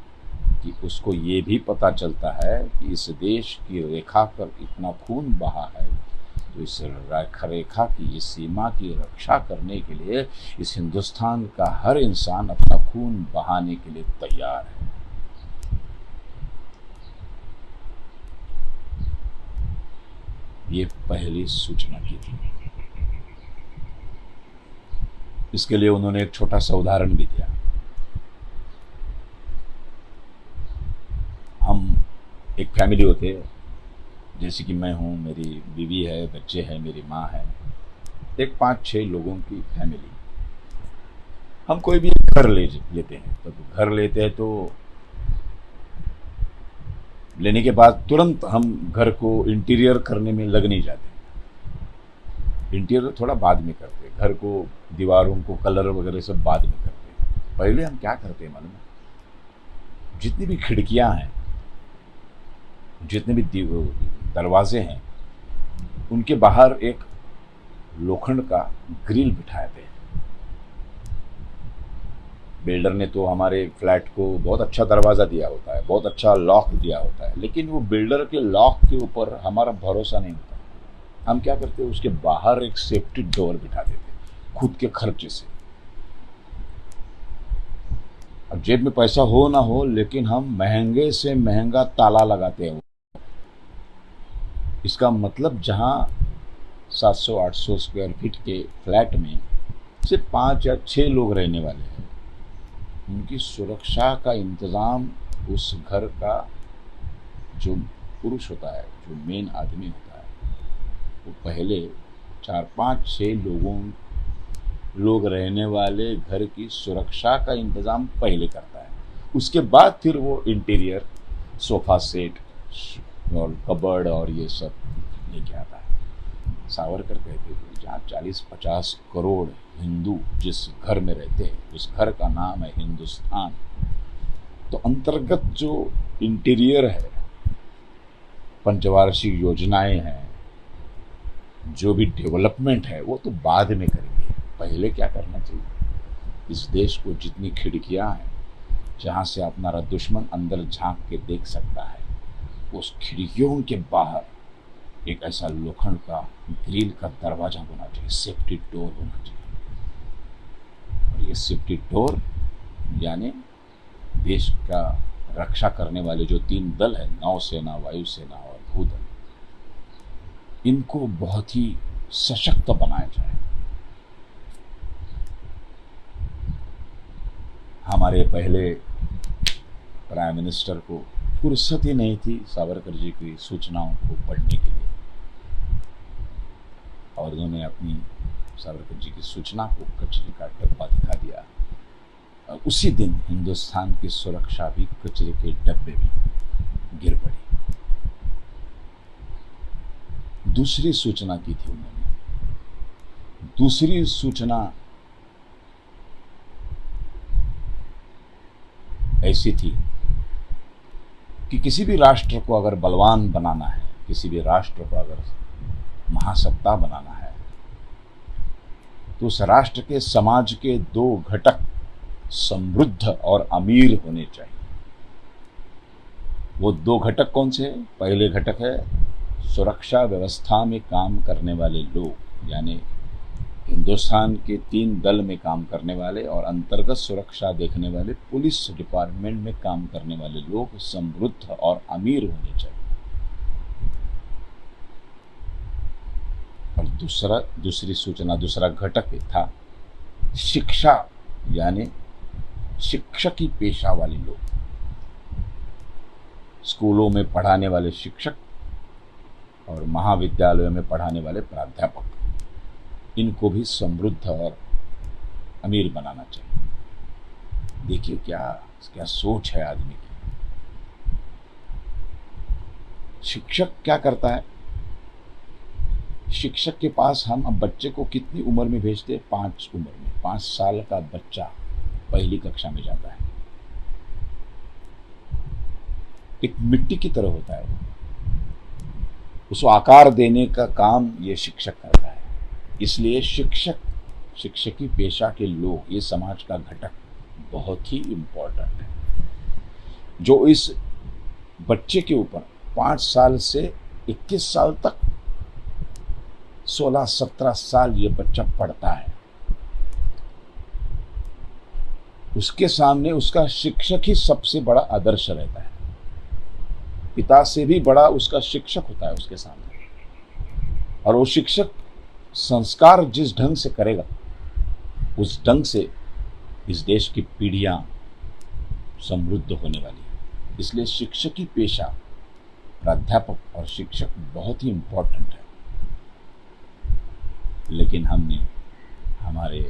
कि उसको ये भी पता चलता है कि इस देश की रेखा पर इतना खून बहा है, तो इस रेखा की, इस सीमा की रक्षा करने के लिए इस हिंदुस्तान का हर इंसान अपना खून बहाने के लिए तैयार है। ये पहली सूचना की थी। इसके लिए उन्होंने एक छोटा सा उदाहरण भी दिया। हम एक फैमिली होते हैं, जैसे कि मैं हूँ, मेरी बीवी है, बच्चे हैं, मेरी माँ है, एक 5-6 लोगों की फैमिली। हम कोई भी घर लेते हैं, तो घर लेते हैं तो लेने के बाद तुरंत हम घर को इंटीरियर करने में लग नहीं जाते। इंटीरियर थोड़ा बाद में करते हैं, घर को, दीवारों को कलर वगैरह सब बाद में करते हैं। पहले हम क्या करते हैं मालूम है? जितनी भी खिड़कियां हैं, जितने भी दरवाजे हैं, उनके बाहर एक लोखंड का ग्रिल बिठाते हैं। बिल्डर ने तो हमारे फ्लैट को बहुत अच्छा दरवाज़ा दिया होता है, बहुत अच्छा लॉक दिया होता है, लेकिन वो बिल्डर के लॉक के ऊपर हमारा भरोसा नहीं होता। हम क्या करते हैं, उसके बाहर एक सेफ्टी डोर बिठा देते खुद के खर्चे से। अब जेब में पैसा हो ना हो, लेकिन हम महंगे से महंगा ताला लगाते हैं। इसका मतलब जहां 700-800 स्क्वायर फीट के फ्लैट में सिर्फ 5 या 6 लोग रहने वाले हैं, उनकी सुरक्षा का इंतज़ाम उस घर का जो पुरुष होता है, जो मेन आदमी होता है, वो पहले 4-5-6 लोग रहने वाले घर की सुरक्षा का इंतज़ाम पहले करता है। उसके बाद फिर वो इंटीरियर, सोफ़ा सेट और कबर्ड और ये सब लेके आता है। सावरकर कहते थे, जहाँ 40-50 करोड़ हिंदू जिस घर में रहते हैं, उस घर का नाम है हिंदुस्तान। तो अंतर्गत जो इंटीरियर है, पंचवार्षिक योजनाएं हैं, जो भी डेवलपमेंट है, वो तो बाद में करेंगे। पहले क्या करना चाहिए? इस देश को जितनी खिड़कियां हैं, जहां से अपना दुश्मन अंदर झांक के देख सकता है, उस खिड़कियों के बाहर एक ऐसा लोखंड का ग्रिल का दरवाजा होना चाहिए, सेफ्टी डोर होना चाहिए। और ये सेफ्टी डोर यानी देश का रक्षा करने वाले जो 3 दल है, नौसेना, वायुसेना और भूदल, इनको बहुत ही सशक्त बनाया जाए। हमारे पहले प्राइम मिनिस्टर को फुर्सत ही नहीं थी सावरकर जी की सूचनाओं को पढ़ने के लिए, और उन्होंने अपनी सावरकर जी की सूचना को कचरे का डब्बा दिखा दिया, और उसी दिन हिंदुस्तान की सुरक्षा भी कचरे के डब्बे में गिर पड़ी। दूसरी सूचना की थी उन्होंने। दूसरी सूचना ऐसी थी कि किसी भी राष्ट्र को अगर बलवान बनाना है, किसी भी राष्ट्र को अगर महासत्ता बनाना है, तो उस राष्ट्र के समाज के दो घटक समृद्ध और अमीर होने चाहिए। वो दो घटक कौन से हैं? पहले घटक है सुरक्षा व्यवस्था में काम करने वाले लोग, यानी हिंदुस्तान के 3 दल में काम करने वाले और अंतर्गत सुरक्षा देखने वाले पुलिस डिपार्टमेंट में काम करने वाले लोग समृद्ध और अमीर होने चाहिए। और दूसरी सूचना, दूसरा घटक था शिक्षा, यानी शिक्षकी पेशा वाले लोग, स्कूलों में पढ़ाने वाले शिक्षक और महाविद्यालयों में पढ़ाने वाले प्राध्यापक, इनको भी समृद्ध और अमीर बनाना चाहिए। देखिए क्या सोच है आदमी की। शिक्षक क्या करता है? शिक्षक के पास हम अब बच्चे को कितनी उम्र में भेजते हैं? 5 उम्र में। 5 साल का बच्चा पहली कक्षा में जाता है। एक मिट्टी की तरह होता है, उसको आकार देने का काम ये शिक्षक करता है। इसलिए शिक्षकी पेशा के लोग, ये समाज का घटक बहुत ही इम्पोर्टेंट है, जो इस बच्चे के ऊपर 5 साल से 21 साल तक, 16-17 साल ये बच्चा पढ़ता है। उसके सामने उसका शिक्षक ही सबसे बड़ा आदर्श रहता है। पिता से भी बड़ा उसका शिक्षक होता है उसके सामने, और वो शिक्षक संस्कार जिस ढंग से करेगा, उस ढंग से इस देश की पीढ़ियां समृद्ध होने वाली है। इसलिए शिक्षकी पेशा, प्राध्यापक और शिक्षक बहुत ही इंपॉर्टेंट है। लेकिन हमने हमारे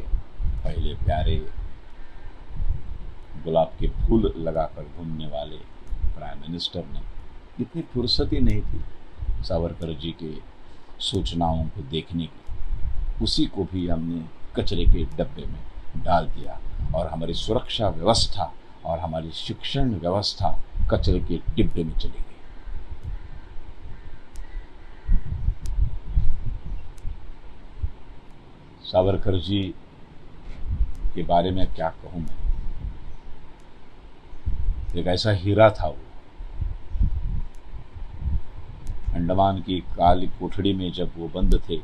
पहले प्यारे गुलाब के फूल लगाकर घूमने वाले प्राइम मिनिस्टर ने इतनी फुर्सत ही नहीं थी सावरकर जी के सूचनाओं को देखने की। उसी को भी हमने कचरे के डब्बे में डाल दिया, और हमारी सुरक्षा व्यवस्था और हमारी शिक्षण व्यवस्था कचरे के डिब्बे में चली गई। सावरकर जी के बारे में क्या कहूं मैं। एक ऐसा हीरा था वो। अंडमान की काली कोठड़ी में जब वो बंद थे,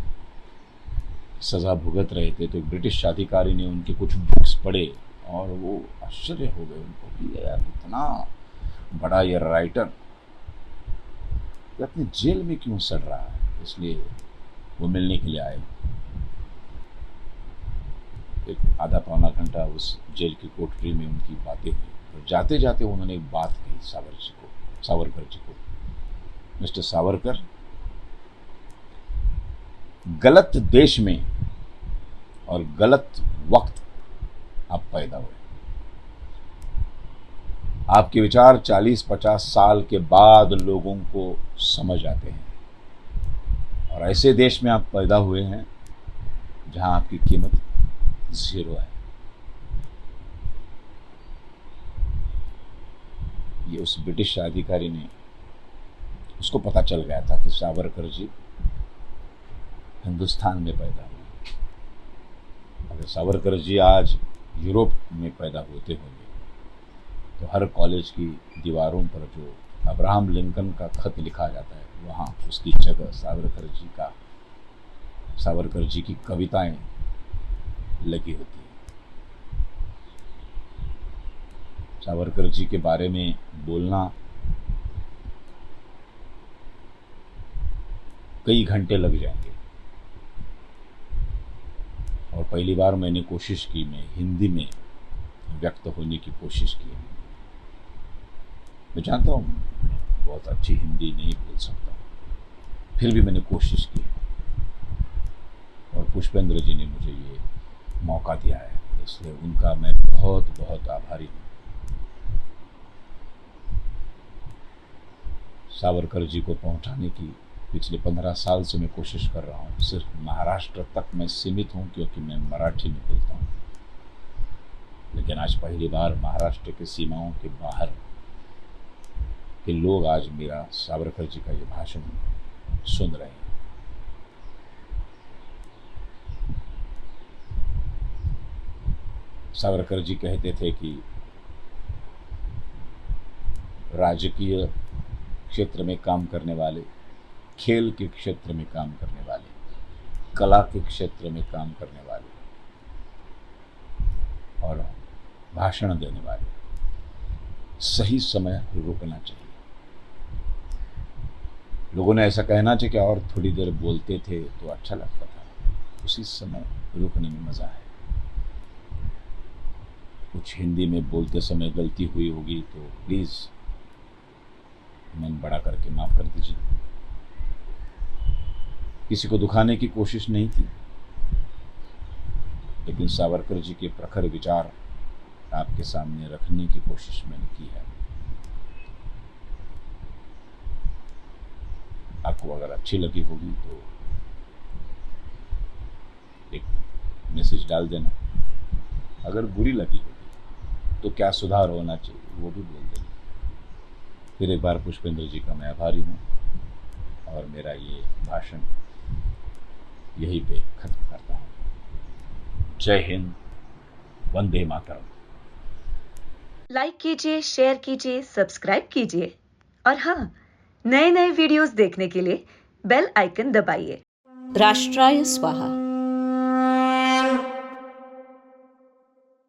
सजा भुगत रहे थे, तो ब्रिटिश अधिकारी ने उनके कुछ बुक्स पढ़े और वो आश्चर्य हो गए उनको कि यार इतना बड़ा ये राइटर अपने जेल में क्यों सड़ रहा है। इसलिए वो मिलने के लिए आए। एक आधा पौना घंटा उस जेल की कोठरी में उनकी बातें हुई, और जाते जाते उन्होंने एक बात कही सावरकर जी को, मिस्टर सावरकर, गलत देश में और गलत वक्त आप पैदा हुए। आपके विचार 40-50 साल के बाद लोगों को समझ आते हैं, और ऐसे देश में आप पैदा हुए हैं जहां आपकी कीमत 0 है। ये उस ब्रिटिश अधिकारी ने, उसको पता चल गया था कि सावरकर जी हिंदुस्तान में पैदा हुए। अगर सावरकर जी आज यूरोप में पैदा होते होंगे तो हर कॉलेज की दीवारों पर जो अब्राहम लिंकन का खत लिखा जाता है, वहाँ उसकी जगह सावरकर जी की कविताएं लगी होती हैं। सावरकर जी के बारे में बोलना कई घंटे लग जाएंगे। और पहली बार मैंने कोशिश की, मैं हिंदी में व्यक्त होने की कोशिश की। मैं जानता हूँ बहुत अच्छी हिंदी नहीं बोल सकता, फिर भी मैंने कोशिश की और पुष्पेंद्र जी ने मुझे ये मौका दिया है, इसलिए उनका मैं बहुत बहुत आभारी हूँ। सावरकर जी को पहुंचाने की पिछले 15 साल से मैं कोशिश कर रहा हूँ। सिर्फ महाराष्ट्र तक मैं सीमित हूँ क्योंकि मैं मराठी में बोलता हूँ, लेकिन आज पहली बार महाराष्ट्र की सीमाओं के बाहर के लोग आज मेरा सावरकर जी का ये भाषण सुन रहे हैं। सावरकर जी कहते थे कि राजकीय क्षेत्र में काम करने वाले, खेल के क्षेत्र में काम करने वाले, कला के क्षेत्र में काम करने वाले और भाषण देने वाले सही समय रुकना चाहिए। लोगों ने ऐसा कहना चाहिए कि और थोड़ी देर बोलते थे तो अच्छा लगता था, उसी समय रुकने में मजा है। कुछ हिंदी में बोलते समय गलती हुई होगी तो प्लीज मन बड़ा करके माफ कर दीजिए। किसी को दुखाने की कोशिश नहीं थी, लेकिन सावरकर जी के प्रखर विचार आपके सामने रखने की कोशिश मैंने की है। आपको अगर अच्छी लगी होगी तो एक मैसेज डाल देना, अगर बुरी लगी होगी तो क्या सुधार होना चाहिए वो भी बोल देना। फिर एक बार पुष्पेंद्र जी का मैं आभारी हूँ और मेरा ये भाषण यहीं पे खत्म करता हूँ। जय हिंद, वंदे मातरम। लाइक कीजिए, शेयर कीजिए, सब्सक्राइब कीजिए और हाँ, नए नए वीडियोस देखने के लिए बेल आइकन दबाइए। राष्ट्राय स्वाहा।